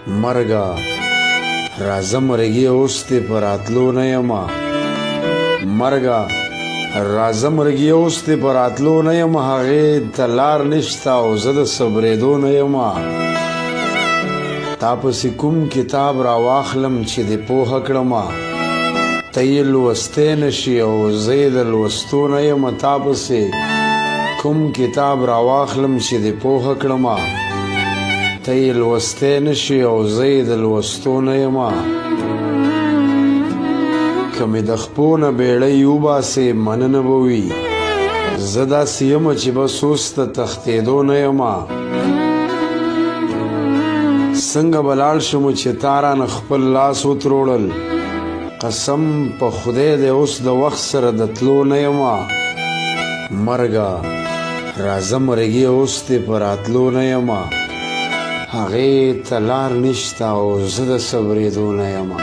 مرګه راځه مرګي اوس دې په راتلو نه یمه مرګه راځه مرګي اوس دې په راتلو نه یمه هغې ته لار نشته او زه د صبرېدو نه یمه تا پسې کوم کتاب راواخلم چې دې پوهه کړمه ته یې لوستی نه شي او زه یې د لوستو نه یمه تا پسې کوم کتاب راواخلم چې دې پوهه کړمه ته یې لوستی نه شي او زه یې د لوستو نه یمه که مې د خپو نه بیړۍ وباسې مننه به وي زه داسې یمه چې بس اوس د تښتېدو نه یمه څنګه به لاړ شم چې تا رانه خپل لاس وتروړل قسم په خدای دی اوس د وخت سره د تلو نه یمه مرګه راځه مرګي اوس دې په راتلو نه یمه هغې ته لار نشته او زه د صبرېدو نه یمه